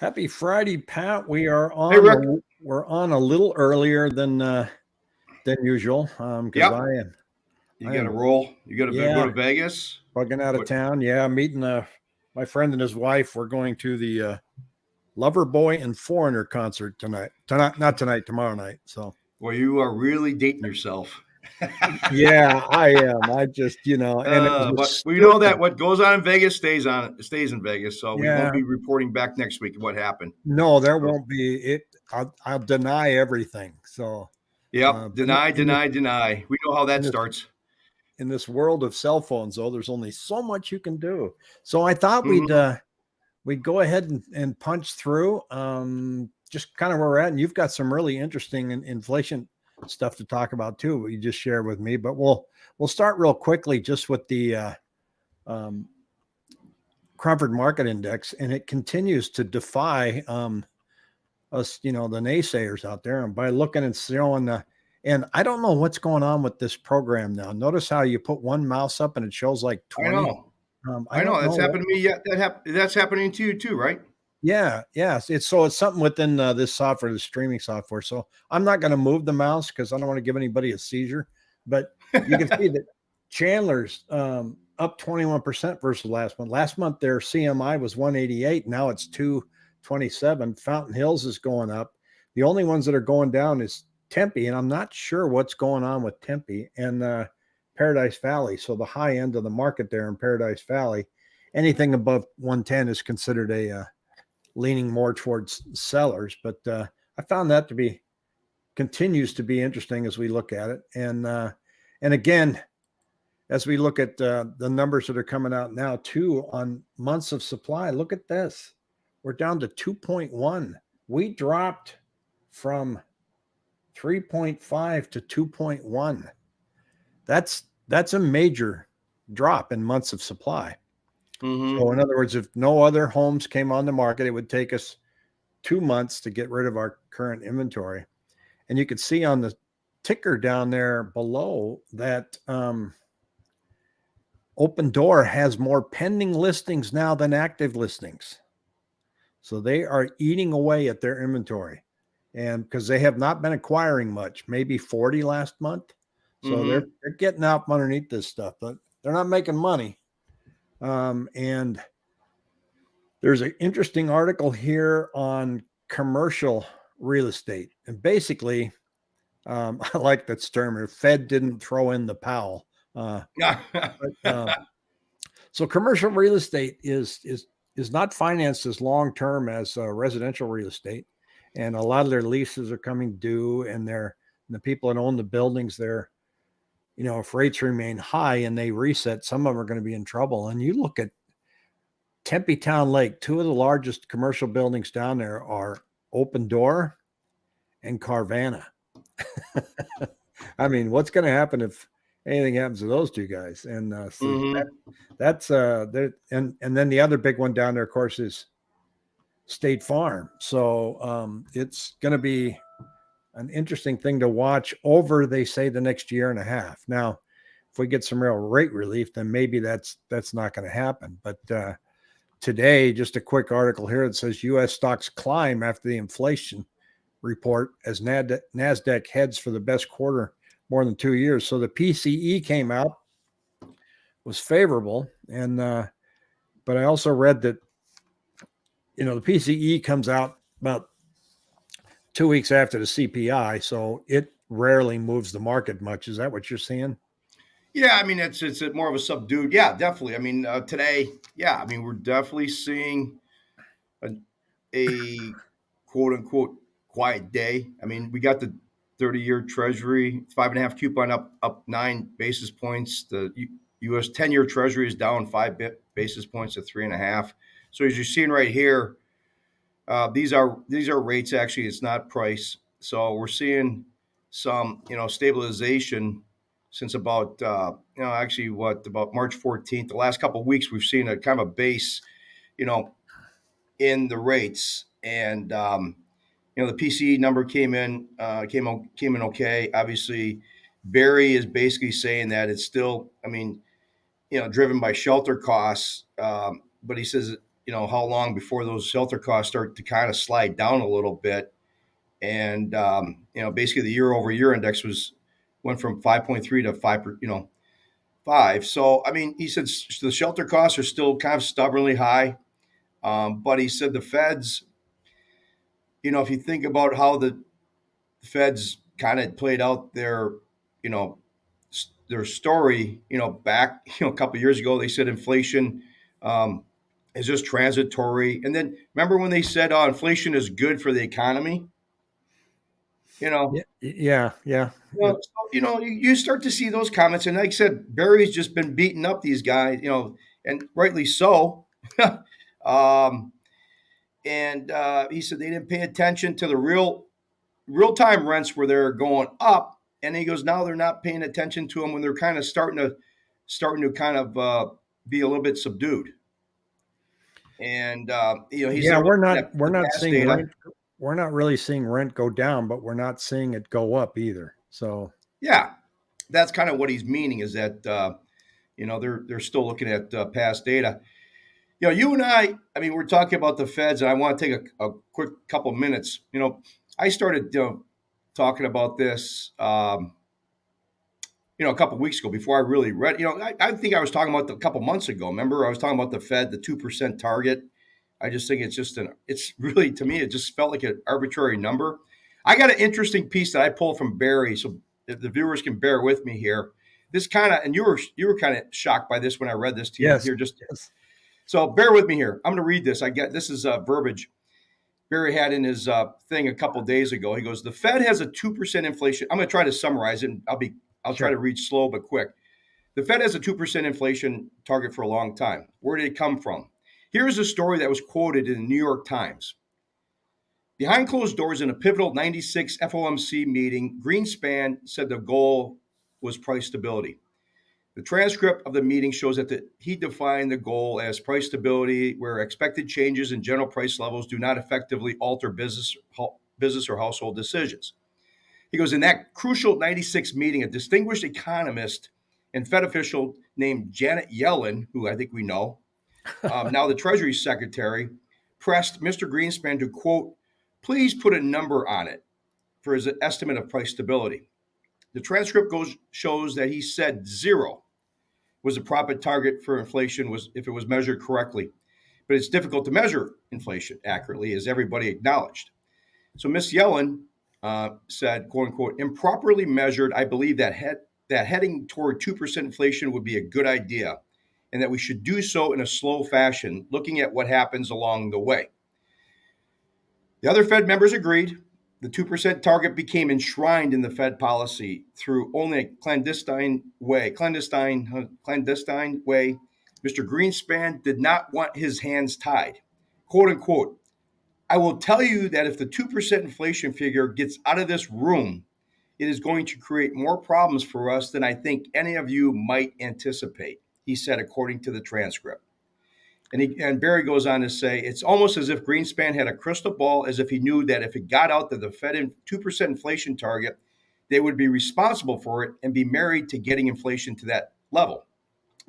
Happy Friday, Pat. We are Hey, on Rick. we're on a little earlier than usual because Yep. You I got to am roll. You got to go yeah to Vegas. bugging out of What? town. Yeah, meeting my friend and his wife. We're going to the Loverboy and Foreigner concert tonight. Tonight, not tonight, tomorrow night. So Well, you are really dating yourself. yeah, I am. I just and it was a But we know that stupid. what goes on in Vegas stays in Vegas. So we won't Yeah, be reporting back next week what happened. no, there So, won't be it. I'll deny everything. So yep. Deny, in deny, deny. We know how that this starts. in this world of cell phones, though, there's only so much you can do. So I thought Hmm. we'd go ahead and punch through, just kind of where we're at. And you've got some really interesting inflation stuff to talk about too. What you just shared with me, but we'll start real quickly just with the um, Cromford Market Index, and it continues to defy us, the naysayers out there. And by looking and showing and I don't know what's going on with this program now. Notice how you put one mouse up and it shows like I 20. know. I I know. don't That's know. happened to me. Yeah, that's happening to you too, right? Yeah, yes. It's something within this software, the streaming software. So I'm not going to move the mouse because I don't want to give anybody a seizure. But you can see that Chandler's up 21% versus last month. Last month their CMI was 188. Now it's 227. Fountain Hills is going up. The only ones that are going down is Tempe, and I'm not sure what's going on with Tempe and Paradise Valley. So the high end of the market there in Paradise Valley, anything above 110 is considered a leaning more towards sellers. But I found that to be continues to be interesting as we look at it. And again, as we look at the numbers that are coming out now too on months of supply, look at this. We're down to 2.1. We dropped from 3.5 to 2.1. That's a major drop in months of supply. So Hmm. in other words, if no other homes came on the market, it would take us 2 months to get rid of our current inventory. And you could see on the ticker down there below that Open Door has more pending listings now than active listings. So they are eating away at their inventory. And because they have not been acquiring much, maybe 40 last month. So they're, Hmm. they're getting out from underneath this stuff, but they're not making money. And there's an interesting article here on commercial real estate. And basically, I like that term. Fed didn't throw in the Powell. But so commercial real estate is not financed as long term as residential real estate, and a lot of their leases are coming due, and the people that own the buildings, if rates remain high and they reset, some of them are going to be in trouble. And you look at Tempe Town Lake, two of the largest commercial buildings down there are Open Door and Carvana. I mean, what's going to happen if anything happens to those two guys? And so Hmm. that's and then the other big one down there, of course, is State Farm. So it's going to be an interesting thing to watch over, they say, the next year and a half. Now, if we get some real rate relief, then maybe that's not going to happen. But today, just a quick article here that says U.S. stocks climb after the inflation report as NASDAQ heads for the best quarter more than 2 years. So the PCE came out, was favorable. And, but I also read that, the PCE comes out about 2 weeks after the CPI. So it rarely moves the market much. Is that what you're seeing? Yeah, I mean it's more of a subdued. Yeah, definitely. I mean today, yeah, I mean we're definitely seeing a, a quote unquote quiet day. I mean we got the 30-year Treasury 5.5 coupon up 9 basis points. The U.S. 10-year Treasury is down 5 basis points to 3.5. So as you're seeing right here, these are rates actually. It's not price. So we're seeing some stabilization since about actually what about March 14th. The last couple of weeks we've seen a kind of a base you know in the rates and the PCE number came in okay. Obviously, Barry is basically saying that it's still, I mean, driven by shelter costs. But he says how long before those shelter costs start to kind of slide down a little bit. And basically the year over year index went from 5.3 to 5, 5. So I mean, he said the shelter costs are still kind of stubbornly high, but he said the Feds, if you think about how the Feds kind of played out you know, their story, back, a couple of years ago, they said inflation um, is just transitory. And then remember when they said inflation is good for the economy? You know, Yeah, yeah, yeah. you start to see those comments, and like I said, Barry's just been beating up these guys, and rightly so. um, and he said they didn't pay attention to the real time rents where they're going up, and he goes now they're not paying attention to them when they're kind of starting to kind of be a little bit subdued. And he said Yeah, we're we're looking not at we're the not past seeing data. rent. We're not really seeing rent go down, but we're not seeing it go up either. So Yeah, that's kind of what he's meaning is that they're still looking at past data. You and I mean, we're talking about the Feds, and I want to take a quick couple minutes. I started talking about this, a couple weeks ago before I really read. I think I was talking about a couple months ago. Remember, I was talking about the Fed, the 2% target. I just think it's really, to me, it just felt like an arbitrary number. I got an interesting piece that I pulled from Barry, so if the viewers can bear with me here. This kind of, and you were kind of shocked by this when I read this to you yes, here. Just yes, so bear with me here. I'm going to read this. This is verbiage Barry had in his thing a couple days ago. He goes, the Fed has a 2% inflation. I'm going to try to summarize it. And I'll try to sure. read slow but quick. The Fed has a 2% inflation target for a long time. Where did it come from? Here's a story that was quoted in the New York Times. Behind closed doors in a pivotal 96 FOMC meeting, Greenspan said the goal was price stability. The transcript of the meeting shows that he defined the goal as price stability, where expected changes in general price levels do not effectively alter business or household decisions. He goes, in that crucial 96 meeting, a distinguished economist and Fed official named Janet Yellen, who I think we know, now the Treasury Secretary, pressed Mr. Greenspan to, quote, please put a number on it for his estimate of price stability. The transcript shows that he said zero was a proper target for inflation if it was measured correctly. But it's difficult to measure inflation accurately, as everybody acknowledged. So Miss Yellen said, quote unquote, improperly measured, I believe that heading toward 2% inflation would be a good idea, and that we should do so in a slow fashion, looking at what happens along the way. The other Fed members agreed. The 2% target became enshrined in the Fed policy through only a clandestine way. Mr. Greenspan did not want his hands tied. Quote unquote, I will tell you that if the 2% inflation figure gets out of this room, it is going to create more problems for us than I think any of you might anticipate, he said, according to the transcript. And Barry goes on to say, it's almost as if Greenspan had a crystal ball, as if he knew that if it got out that the Fed 2% inflation target, they would be responsible for it and be married to getting inflation to that level.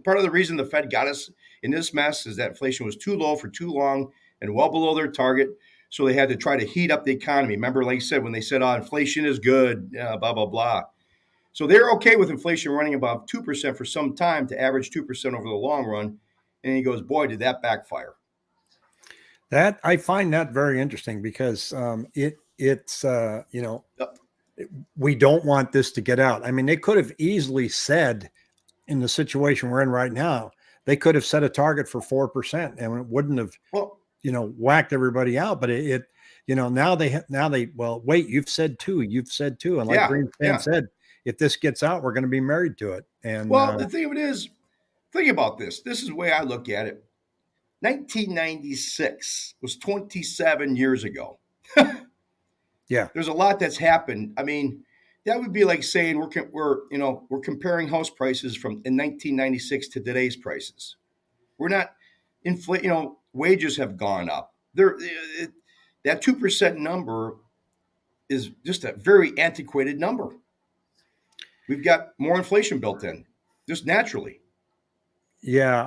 Part of the reason the Fed got us in this mess is that inflation was too low for too long and well below their target. So they had to try to heat up the economy. Remember, like I said, when they said, inflation is good, blah, blah, blah. So they're okay with inflation running above 2% for some time to average 2% over the long run. And he goes, boy, did that backfire. That I find that very interesting because it's we don't want this to get out. I mean, they could have easily said in the situation we're in right now, they could have set a target for 4% and it wouldn't have, Well, whacked everybody out. But now they, well, wait, you've said two. And like yeah, Greenspan yeah. said, if this gets out, we're going to be married to it. And Well, the thing of it is, think about this. This is the way I look at it. 1996 was 27 years ago. yeah, There's a lot that's happened. I mean, that would be like saying we're comparing house prices from in 1996 to today's prices. We're not inflate. Wages have gone up. That 2% number is just a very antiquated number. We've got more inflation built in, just naturally. yeah.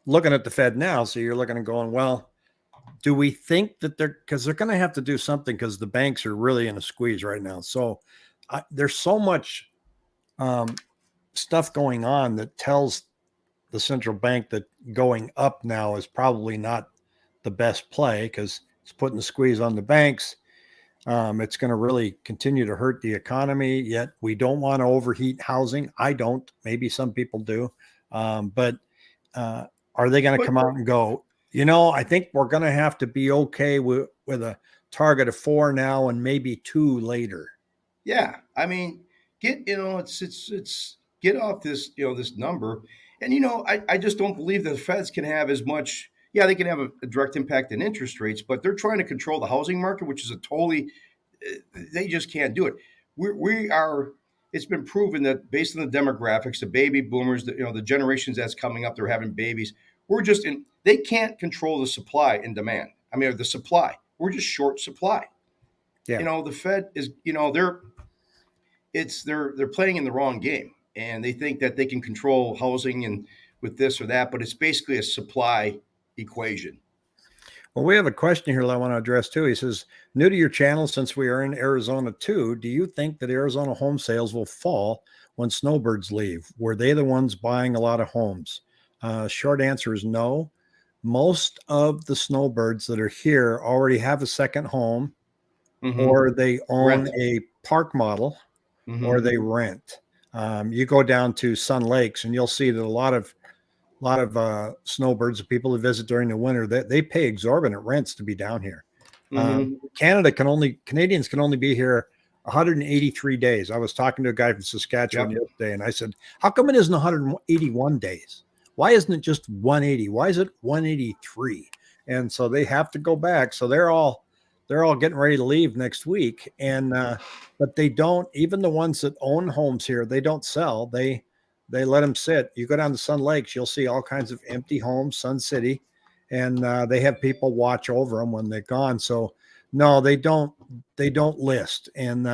looking at the Fed now. So you're looking and going, well, do we think that because they're going to have to do something because the banks are really in a squeeze right now. So there's so much stuff going on that tells the central bank that going up now is probably not the best play because it's putting the squeeze on the banks. It's going to really continue to hurt the economy. Yet we don't want to overheat housing. I don't. Maybe some people do. But are they going to But come out and go, I think we're going to have to be okay with a target of 4 now and maybe 2 later. yeah, I mean, it's get off this, this number. And, I just don't believe the feds can have as much. Yeah, they can have a direct impact in interest rates, but they're trying to control the housing market, which is a totally, they just can't do it. We are, it's been proven that based on the demographics, the baby boomers, the generations that's coming up, they're having babies. They can't control the supply and demand. I mean, the supply. We're just short supply. Yeah. The Fed is, they're playing in the wrong game, and they think that they can control housing and with this or that, but it's basically a supply equation. Well, we have a question here that I want to address too. He says, new to your channel, since we are in Arizona too, do you think that Arizona home sales will fall when snowbirds leave? Were they the ones buying a lot of homes? Short answer is no. Most of the snowbirds that are here already have a second home, or they own Rent. a park model, or Mm-hmm. they rent. You go down to Sun Lakes and you'll see that a lot of snowbirds, people who visit during the winter, they pay exorbitant rents to be down here. Mm-hmm. Canadians can only be here 183 days. I was talking to a guy from Saskatchewan yesterday, and I said, "How come it isn't 181 days? Why isn't it just 180? Why is it 183?" And so they have to go back. So they're all getting ready to leave next week, and but they don't. Even the ones that own homes here, they don't sell. They let them sit. You go down to Sun Lakes, you'll see all kinds of empty homes, Sun City, and they have people watch over them when they're gone. So no, they don't. They don't list, and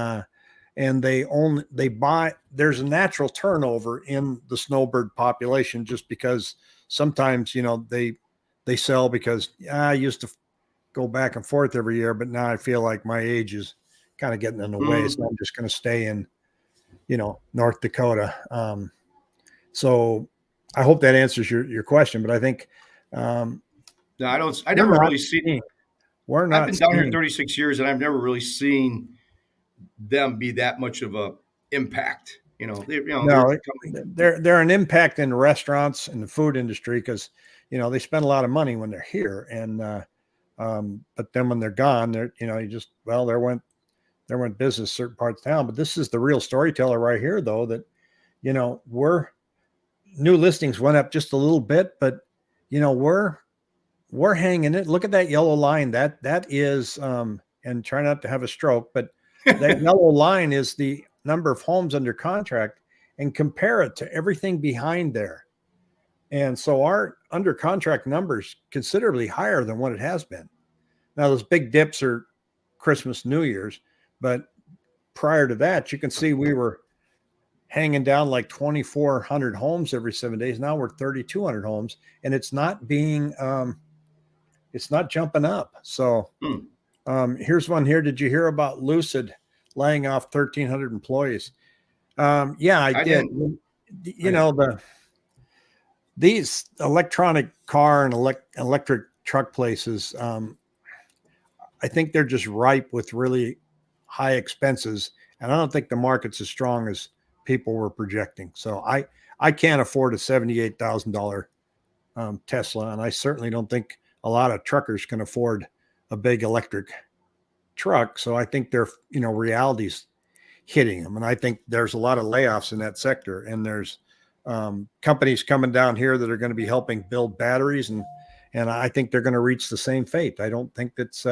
they buy. There's a natural turnover in the snowbird population just because sometimes they sell because I used to go back and forth every year, but now I feel like my age is kind of getting in the way, so I'm just going to stay in North Dakota. So I hope that answers your question, but I think No, I never really seen. We're not. I've been down here 36 years, and I've never really seen them be that much of a impact. They're an impact in restaurants and the food industry because they spend a lot of money when they're here, and but then when they're gone, there went business certain parts of town. But this is the real storyteller right here, though, that new listings went up just a little bit, but we're hanging it. Look at that yellow line. That is and try not to have a stroke, but that yellow line is the number of homes under contract, and compare it to everything behind there. And so our under contract numbers considerably higher than what it has been. Now those big dips are Christmas, New Year's, but prior to that, you can see we were hanging down like 2,400 homes every 7 days. Now we're 3,200 homes, and it's not jumping up. So here's one here. Did you hear about Lucid laying off 1,300 employees? Yeah, I did. These electronic car and electric truck places, I think they're just ripe with really high expenses, and I don't think the market's as strong as people were projecting. So I can't afford a $78,000 Tesla, and I certainly don't think a lot of truckers can afford a big electric truck. So I think reality's hitting them, and I think there's a lot of layoffs in that sector, and there's companies coming down here that are going to be helping build batteries, and I think they're going to reach the same fate. I don't think that's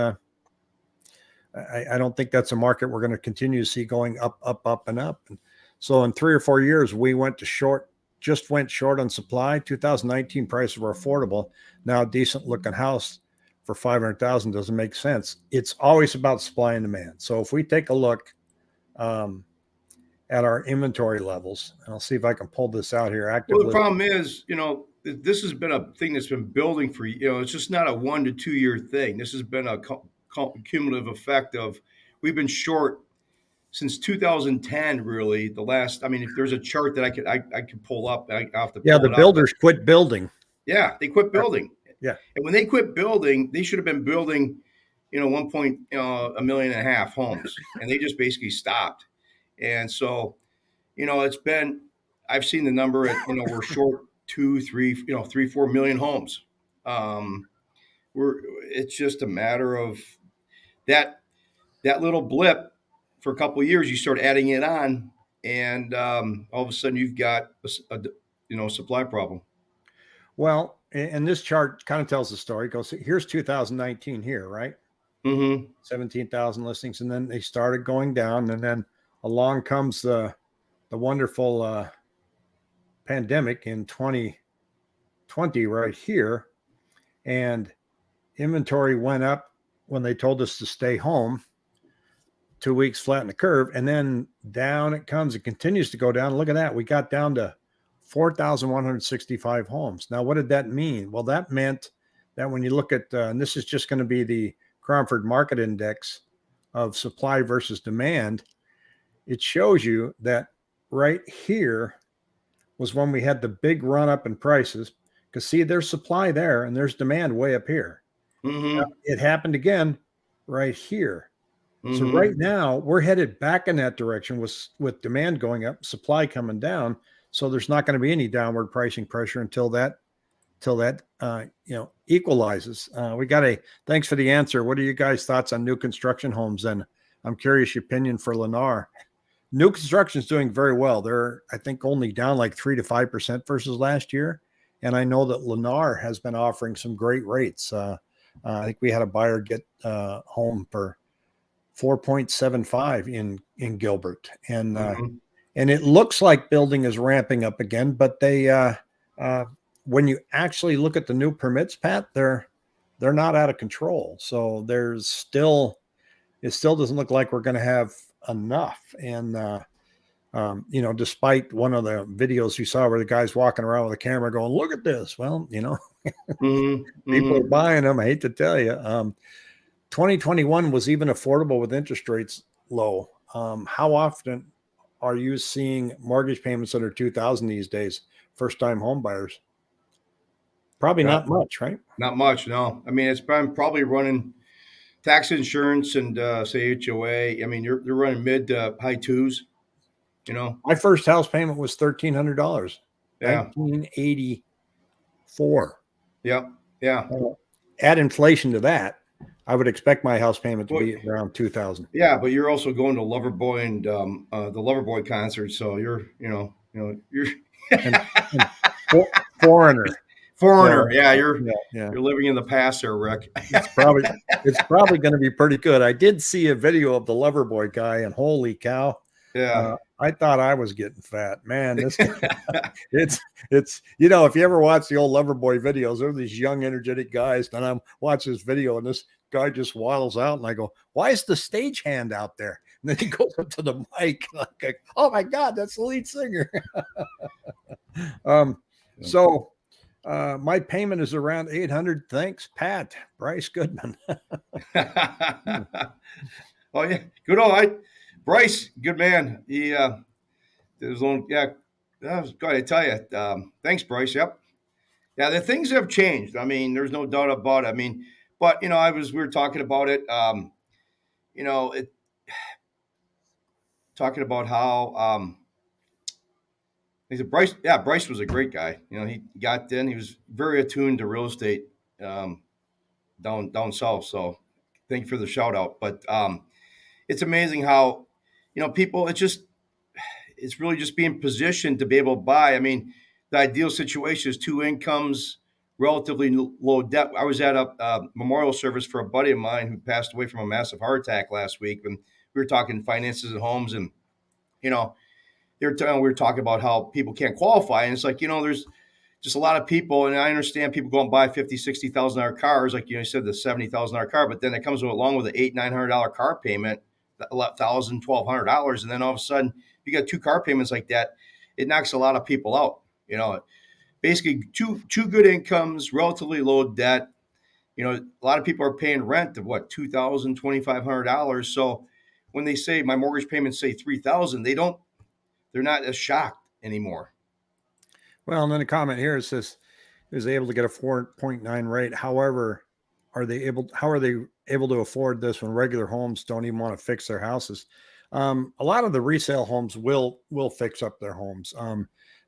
I don't think that's a market we're going to continue to see going up, up, up, and up. And so in 3 or 4 years, we went short on supply. 2019 prices were affordable. Now a decent looking house for 500,000 doesn't make sense. It's always about supply and demand. So if we take a look at our inventory levels, and I'll see if I can pull this out here actively. Well, the problem is, this has been a thing that's been building for, it's just not a 1 to 2 year thing. This has been a cumulative effect of, we've been short since 2010, really. The last, I mean, if there's a chart that I could pull up, I have to Yeah, pull the it up, but builders quit building. yeah, they quit building. Yeah. And when they quit building, they should have been building, 1.5 million homes, and they just basically stopped. And so, it's been, I've seen the number at, we're short 2, 3, 3, 4 million homes. Um, it's just a matter of that, that little blip for a couple of years, you start adding it on, and all of a sudden you've got supply problem. Well, and this chart kind of tells the story. It goes, here's 2019 here, right? Mm-hmm. 17,000 listings. And then they started going down. And then along comes the wonderful pandemic in 2020 right here. And inventory went up when they told us to stay home. 2 weeks, flatten the curve. And then down it comes. It continues to go down. Look at that. We got down to 4,165 homes. Now, what did that mean? Well, that meant that when you look at, and this is just going to be the Cromford Market Index of supply versus demand, it shows you that right here was when we had the big run up in prices. Because see, there's supply there and there's demand way up here. Mm-hmm. It happened again right here. Mm-hmm. So right now we're headed back in that direction with demand going up, supply coming down. So there's not going to be any downward pricing pressure until that equalizes. Thanks for the answer. What are you guys' thoughts on new construction homes? And I'm curious your opinion for Lennar. New construction is doing very well. They're, I think, only down like 3 to 5% versus last year. And I know that Lennar has been offering some great rates. I think we had a buyer get home for 4.75 in Gilbert, and it looks like building is ramping up again. But they, when you actually look at the new permits, Pat, they're not out of control. So it still doesn't look like we're going to have enough. And despite one of the videos you saw where the guy's walking around with a camera going, "Look at this." Well, people are buying them. I hate to tell you. 2021 was even affordable with interest rates low. How often are you seeing mortgage payments under 2,000 these days? First time home buyers? Probably not much, right? Not much, no. I mean, it's been probably running tax insurance and say HOA. I mean, you're running mid to high twos. My first house payment was $1,300, Yeah. 1984. Yeah. Yeah. Add inflation to that, I would expect my house payment to be around 2,000. Yeah, but you're also going to Loverboy and the Loverboy concert, so you're and foreigner. Foreigner, yeah, you're living in the past there, Rick. It's probably going to be pretty good. I did see a video of the Loverboy guy, and holy cow! Yeah, I thought I was getting fat, man. This it's if you ever watch the old Loverboy videos, there are these young, energetic guys, and I'm watching this video, and this guy just waddles out, and I go, "Why is the stagehand out there?" And then he goes up to the mic, like, "Oh my God, that's the lead singer." So. My payment is around 800. Thanks, Pat. Bryce Goodman. Oh yeah, good old Bryce, good man. He there's one, yeah. I was going to tell you. Thanks, Bryce. Yep. Yeah, the things have changed. I mean, there's no doubt about it. I mean, but we were talking about it. Talking about how he said Bryce. Yeah, Bryce was a great guy. He got in. He was very attuned to real estate down south. So, thank you for the shout out. But it's amazing how people. It's really just being positioned to be able to buy. I mean, the ideal situation is two incomes, relatively low debt. I was at a memorial service for a buddy of mine who passed away from a massive heart attack last week, and we were talking finances and homes, and we were talking about how people can't qualify. And it's like, there's just a lot of people. And I understand people go and buy $50,000, $60,000 cars. Like, you said, the $70,000 car, but then it comes along with an $800-900 car payment, $1,000, $1,200. And then all of a sudden you got two car payments like that. It knocks a lot of people out. basically two good incomes, relatively low debt. You know, a lot of people are paying rent of what, $2,000, $2,500. So when they say my mortgage payments say 3,000, they're not as shocked anymore. Well, and then the comment here it says is able to get a 4.9 rate. However, how are they able to afford this when regular homes don't even want to fix their houses? A lot of the resale homes will fix up their homes.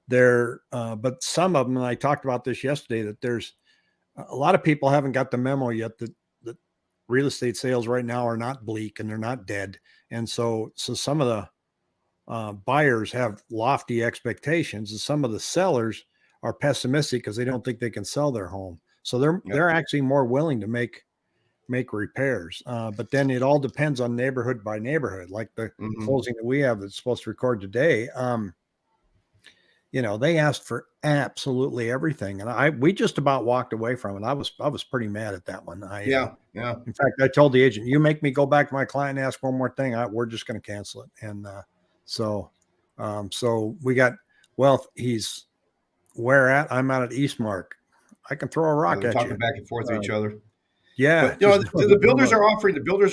But some of them, and I talked about this yesterday, that there's a lot of people haven't got the memo yet that real estate sales right now are not bleak and they're not dead. And so some of the buyers have lofty expectations, and some of the sellers are pessimistic because they don't think they can sell their home. So Yep. they're actually more willing to make repairs. But then it all depends on neighborhood by neighborhood. Like the Mm-hmm. closing that we have that's supposed to record today. They asked for absolutely everything, and we just about walked away from it. I was pretty mad at that one. Yeah. Yeah. In fact, I told the agent, "You make me go back to my client and ask one more thing, we're just going to cancel it." And so, so we got. Well, he's where at? I'm out at Eastmark. I can throw a Yeah. rock They're at you. talking back and forth to Uh, each other. yeah, But you know, just the builders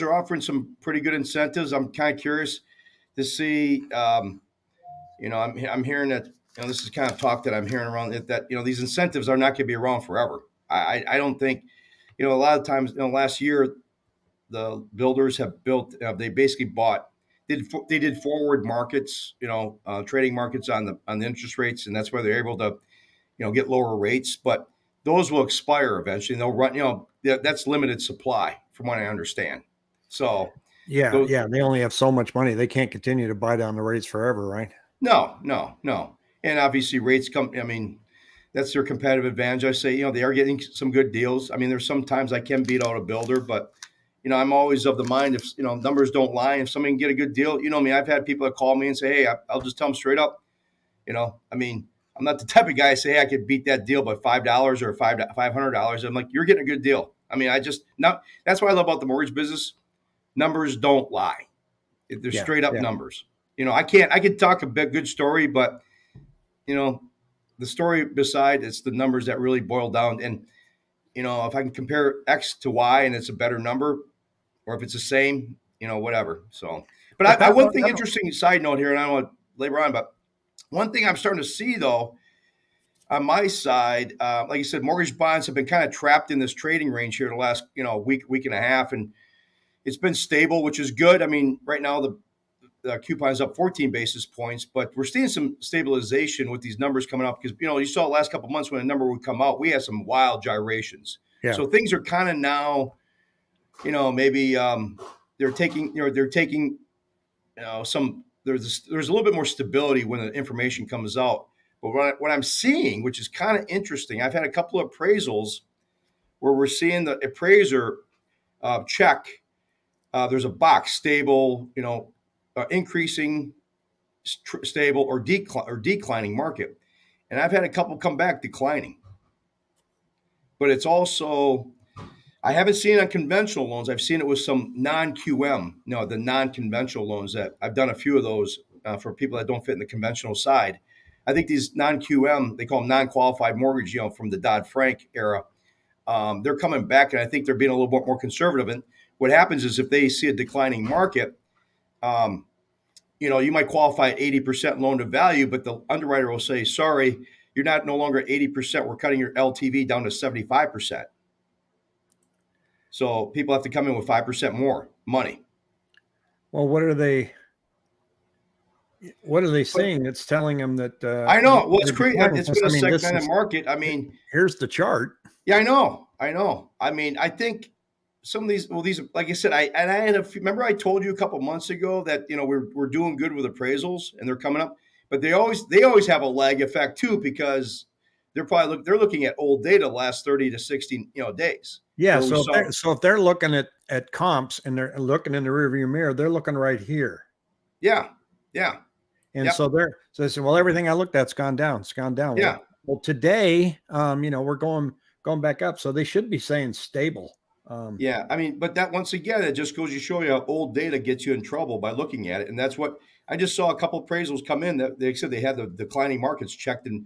are offering some pretty good incentives. I'm kind of curious to see. I'm hearing that this is kind of talk that I'm hearing around it, that these incentives are not going to be around forever. I don't think a lot of times last year the builders have built they basically they did forward markets, trading markets on the interest rates, and that's why they're able to get lower rates. But those will expire eventually, and they'll run. That's limited supply, from what I understand. So yeah, those, yeah. They only have so much money. They can't continue to buy down the rates forever, right? no, no, no, and obviously rates come. I mean, that's their competitive advantage. I say, they are getting some good deals. I mean, there's sometimes I can beat out a builder, but I'm always of the mind, if numbers don't lie, if somebody can get a good deal, me, I've had people that call me and say, hey, I'll just tell them straight up. I mean, I'm not the type of guy to say, hey, I could beat that deal by $5 or $500. I'm like, you're getting a good deal. I mean, that's what I love about the mortgage business. Numbers don't lie. They're Yeah, straight up yeah. numbers. I could talk a big, good story, but the story beside, it's the numbers that really boil down. And, if I can compare X to Y and it's a better number, or if it's the same, whatever. So, but But one thing, interesting side note here, and I don't want to labor on, but one thing I'm starting to see though, on my side, like you said, mortgage bonds have been kind of trapped in this trading range here the last, week and a half, and it's been stable, which is good. I mean, right now the coupon is up 14 basis points, but we're seeing some stabilization with these numbers coming up because you saw the last couple of months when a number would come out, we had some wild gyrations. yeah. So things are kind of now, maybe they're taking some there's a little bit more stability when the information comes out. But what I'm seeing, which is kind of interesting, I've had a couple of appraisals where we're seeing the appraiser check. There's a box stable, increasing, stable, or declining market, and I've had a couple come back declining. But it's also, I haven't seen it on conventional loans. I've seen it with some non-QM, the non-conventional loans that I've done a few of those for people that don't fit in the conventional side. I think these non-QM, they call them non-qualified mortgage, from the Dodd-Frank era. They're coming back, and I think they're being a little bit more conservative. And what happens is if they see a declining market, you might qualify at 80% loan to value, but the underwriter will say, sorry, you're not no longer at 80%. We're cutting your LTV down to 75%. So people have to come in with 5% more money. Well, what are they But seeing that's telling them that I know. Well, it's they're crazy. declining? It's 'Cause, been I a mean, segmented market. I mean, here's the chart. yeah, I know. I know. I mean, I think some of these, like I said, I had remember I told you a couple months ago that we're doing good with appraisals and they're coming up, but they always have a lag effect too because they're looking at old data last 30 to 60 days Yeah, where we so saw. if they're looking at comps and they're looking in the rearview mirror, they're looking right here. Yeah, yeah, And yep, so they say, well, everything I looked at's gone down. It's gone down. yeah. Well, today, we're going back up. So they should be saying stable. Yeah, I mean, but that once again, it just goes to show you how old data gets you in trouble by looking at it, and that's what I just saw a couple appraisals come in that they said they had the declining markets checked, and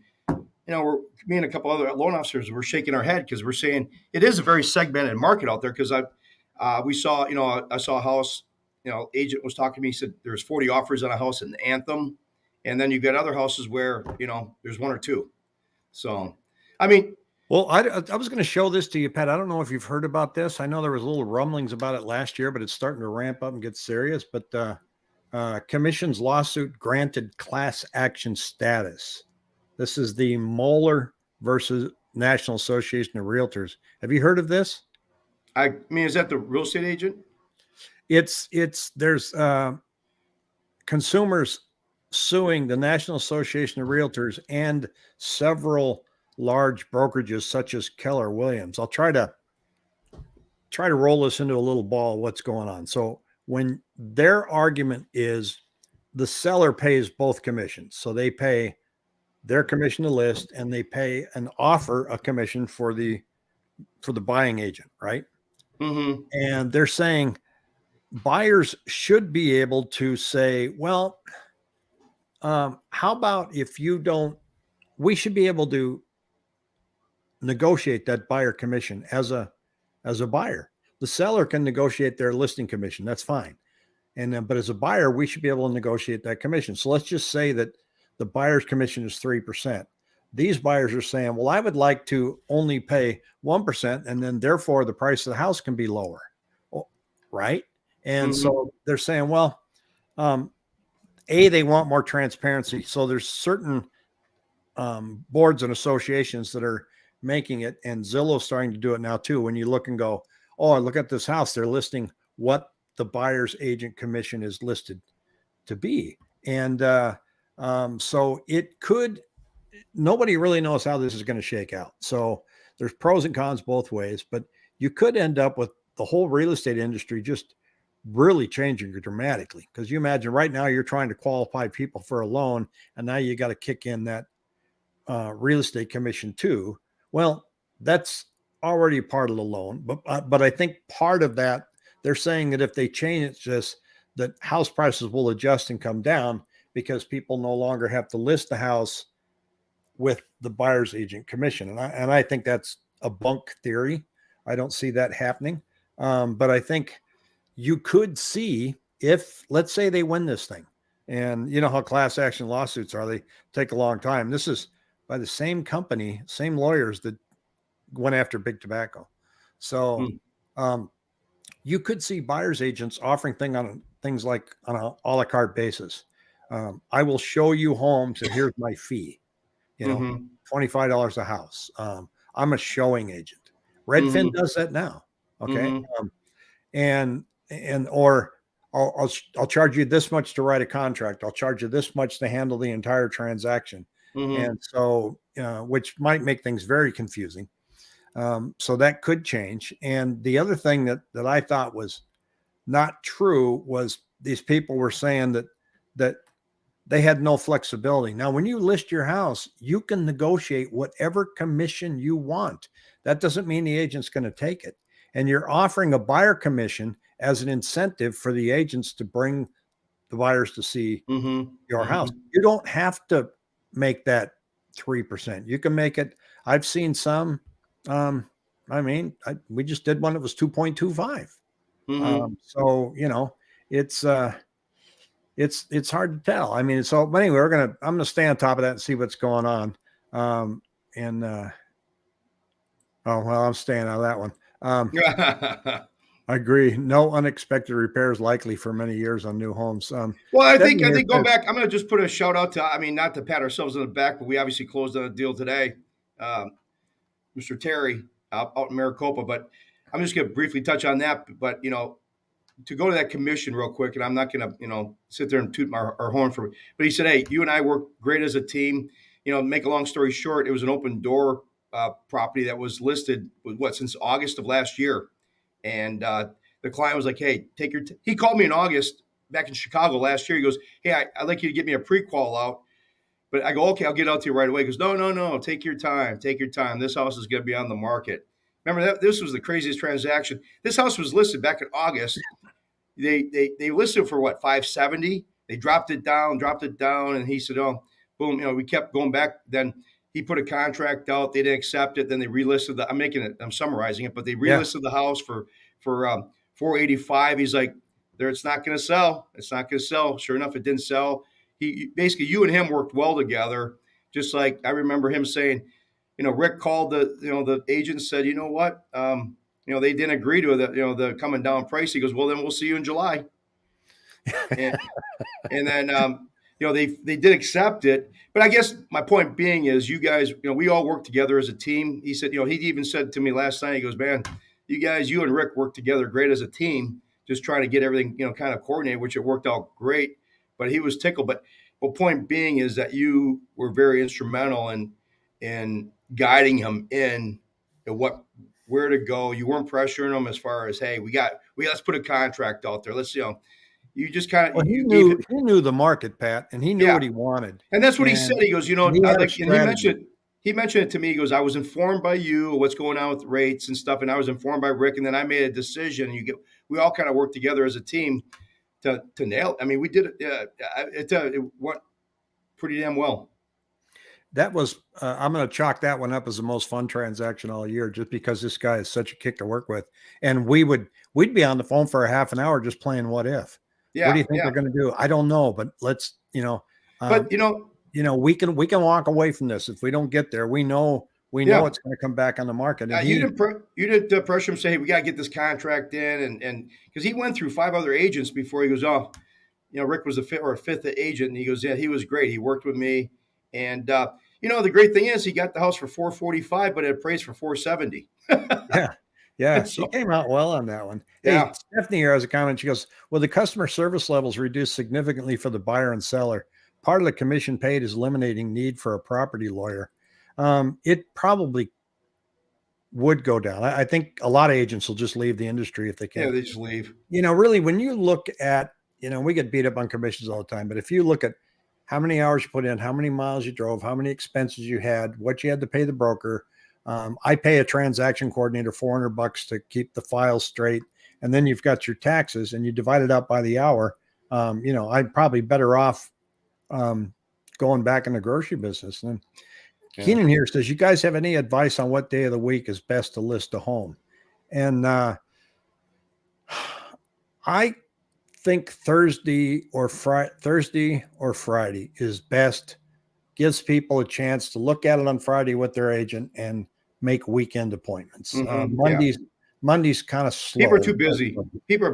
me and a couple other loan officers were shaking our head because we're saying it is a very segmented market out there. Because we saw, I saw a house, agent was talking to me, he said there's 40 offers on a house in Anthem, and then you got other houses where there's one or two. So, I mean, Well, I was going to show this to you, Pat. I don't know if you've heard about this. I know there was little rumblings about it last year, but it's starting to ramp up and get serious. But Commission's lawsuit granted class action status. This is the Moeller versus National Association of Realtors. Have you heard of this? I mean, is that the real estate agent? There's consumers suing the National Association of Realtors and several large brokerages such as Keller Williams. I'll try to roll this into a little ball. What's going on? So when their argument is the seller pays both commissions, so they pay their commission to list and they pay a commission for the buying agent, right? Mm-hmm. And they're saying buyers should be able to say, well, how about if you don't, we should be able to negotiate that buyer commission as a buyer. The seller can negotiate their listing commission. That's fine. And but as a buyer, we should be able to negotiate that commission. So let's just say that the buyer's commission is 3%. These buyers are saying, well, I would like to only pay 1%, and then therefore the price of the house can be lower. Right. And Mm-hmm. so they're saying, well, they want more transparency. So there's certain boards and associations that are making it, and Zillow's starting to do it now too. When you look and go, oh, look at this house, they're listing what the buyer's agent commission is listed to be. And so it could, nobody really knows how this is going to shake out. So there's pros and cons both ways, but you could end up with the whole real estate industry just really changing dramatically. Because you imagine right now you're trying to qualify people for a loan, and now you got to kick in that real estate commission too. Well, that's already a part of the loan, but I think part of that, they're saying that if they change it, just that house prices will adjust and come down because people no longer have to list the house with the buyer's agent commission. And I think that's a bunk theory. I don't see that happening. But I think you could see, if let's say they win this thing, and you know how class action lawsuits are, they take a long time. This is by the same company, same lawyers that went after big tobacco. So you could see buyer's agents offering things like on a la carte basis. I will show you homes and here's my fee, $25 a house. I'm a showing agent. Redfin does that now. Okay. Or I'll charge you this much to write a contract. I'll charge you this much to handle the entire transaction. And so, which might make things very confusing. So that could change. And the other thing that I thought was not true was these people were saying that they had no flexibility. Now, when you list your house, you can negotiate whatever commission you want. That doesn't mean the agent's going to take it. And you're offering a buyer commission as an incentive for the agents to bring the buyers to see your house. You don't have to make that 3%. You can make it. I've seen some. We just did one that was 2.25. So it's hard to tell. I mean, so but anyway, I'm gonna stay on top of that and see what's going on. I'm staying out of that one. I agree. No unexpected repairs likely for many years on new homes. Well, I think going back, I'm going to just put a shout out to, not to pat ourselves on the back, but we obviously closed on a deal today. Mr. Terry out in Maricopa, but I'm just going to briefly touch on that. But, to go to that commission real quick, and I'm not going to, sit there and toot our horn for it. But he said, hey, you and I work great as a team. Make a long story short, it was an open door property that was listed since August of last year. And the client was like, hey, he called me in August back in Chicago last year. He goes, hey, I'd like you to get me a pre-qual out. But I go, okay, I'll get out to you right away. He goes, no, take your time. Take your time. This house is going to be on the market. Remember that this was the craziest transaction. This house was listed back in August. They listed for what, 570? They dropped it down. And he said, oh, boom. We kept going back. Then he put a contract out. They didn't accept it. Then they relisted the. I'm summarizing it, but they Yeah. relisted the house for 485. He's like, there, it's not going to sell. It's not going to sell. Sure enough, it didn't sell. He basically, you and him worked well together. Just like I remember him saying, Rick called the agent and said, you know what, they didn't agree to the coming down price. He goes, well, then we'll see you in July. And and then they did accept it. But I guess my point being is, you guys, we all work together as a team. He said, he even said to me last night, he goes, man, you and Rick work together great as a team, just trying to get everything, kind of coordinated, which it worked out great. But he was tickled. But point being is that you were very instrumental in guiding him in where to go. You weren't pressuring him as far as, hey, let's put a contract out there. Let's, you just kind of, Well, you gave him. he knew the market, Pat, and he knew Yeah. what he wanted. And that's what he said. He goes, And he I had a like, and strategy. he mentioned it to me. He goes, I was informed by you what's going on with rates and stuff, and I was informed by Rick, and then I made a decision. We all kind of worked together as a team to nail it. I mean, we did it. It went pretty damn well. That was, I'm going to chalk that one up as the most fun transaction all year, just because this guy is such a kick to work with. And we'd be on the phone for a half an hour just playing what if. Yeah. What do you think they're going to do? I don't know, but let's, but we can walk away from this. If we don't get there, we know it's going to come back on the market. And you didn't pressure him, say, hey, we got to get this contract in. And because he went through 5 other agents before he goes, oh, Rick was a fifth agent. And he goes, yeah, he was great. He worked with me. And, the great thing is he got the house for 445, but it appraised for 470. Yeah. Yeah. She came out well on that one. Yeah. Hey, Stephanie here has a comment. She goes, well, the customer service levels reduced significantly for the buyer and seller. Part of the commission paid is eliminating need for a property lawyer. It probably would go down. I think a lot of agents will just leave the industry if they can. Yeah, they just leave. Really, when you look at, we get beat up on commissions all the time, but if you look at how many hours you put in, how many miles you drove, how many expenses you had, what you had to pay the broker. I pay a transaction coordinator $400 to keep the files straight. And then you've got your taxes and you divide it out by the hour. I'm probably better off going back in the grocery business. And Keenan here says, you guys have any advice on what day of the week is best to list a home? And I think Thursday or Friday is best. Gives people a chance to look at it on Friday with their agent and make weekend appointments. Monday's kind of slow. People are too busy.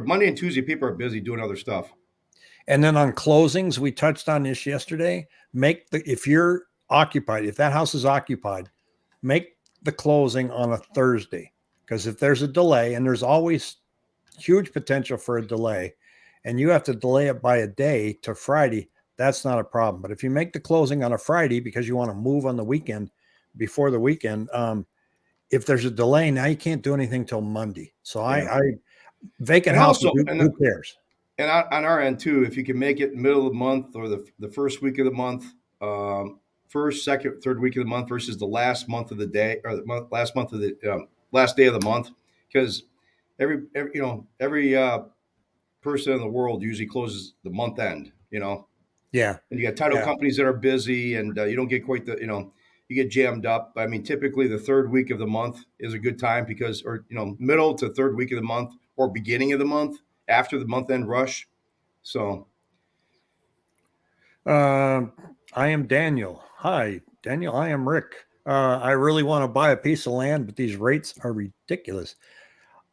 Monday and Tuesday, people are busy doing other stuff. And then on closings, we touched on this yesterday. If you're occupied, if that house is occupied, make the closing on a Thursday. Because if there's a delay, and there's always huge potential for a delay, and you have to delay it by a day to Friday, that's not a problem. But if you make the closing on a Friday because you want to move on the weekend, before the weekend, if there's a delay, now you can't do anything till Monday. So I vacant house, who cares? And on our end too, if you can make it middle of the month or the first week of the month, first, second, third week of the month versus the last month of the day, or last day of the month, because every person in the world usually closes the month end, Yeah. And you got title companies that are busy, and you don't get quite you get jammed up. I mean, typically the third week of the month is a good time middle to third week of the month or beginning of the month after the month end rush. So. I am Daniel. Hi, Daniel. I am Rick. I really want to buy a piece of land, but these rates are ridiculous.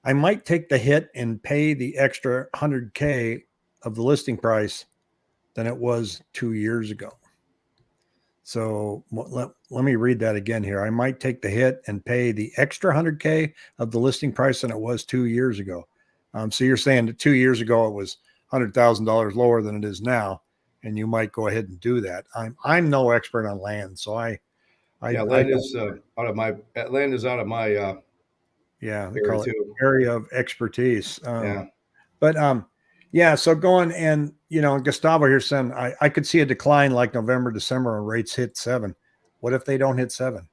I might take the hit and pay the extra $100K of the listing price than it was 2 years ago. So let me read that again here. I might take the hit and pay the extra $100K of the listing price than it was 2 years ago. So you're saying that 2 years ago it was $100,000 lower than it is now, and you might go ahead and do that. I'm no expert on land, so land is out of my they call it area of expertise. But Yeah. So going and, Gustavo here saying, I could see a decline like November, December, and rates hit 7. What if they don't hit 7?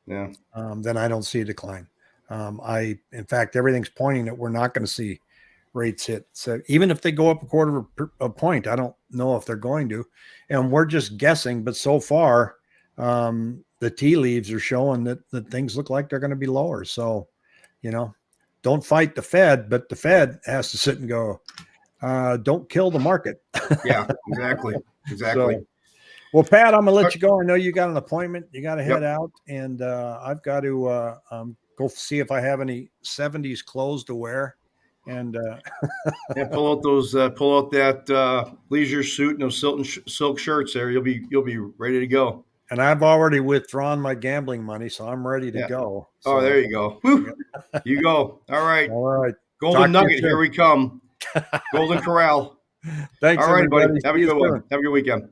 Yeah. Then I don't see a decline. In fact, everything's pointing that we're not going to see rates hit. So even if they go up a quarter of a point, I don't know if they're going to, and we're just guessing. But so far, the tea leaves are showing that things look like they're going to be lower. So, don't fight the Fed, but the Fed has to sit and go, don't kill the market. Yeah, exactly. Exactly. So, well, Pat, I'm going to let you go. I know you got an appointment. You got to head Yep. out, and I've got to go see if I have any 70s clothes to wear. And Yeah, pull out that leisure suit and those silk shirts there. You'll be ready to go. and I've already withdrawn my gambling money, so I'm ready to Yeah. go. Oh, So, there you go. Whew. You go. All right. all right. Golden Talk to you Nugget, soon. here we come. Golden Corral. Thanks, All right, buddy. everybody. Have a See you good one. soon. Have a good weekend.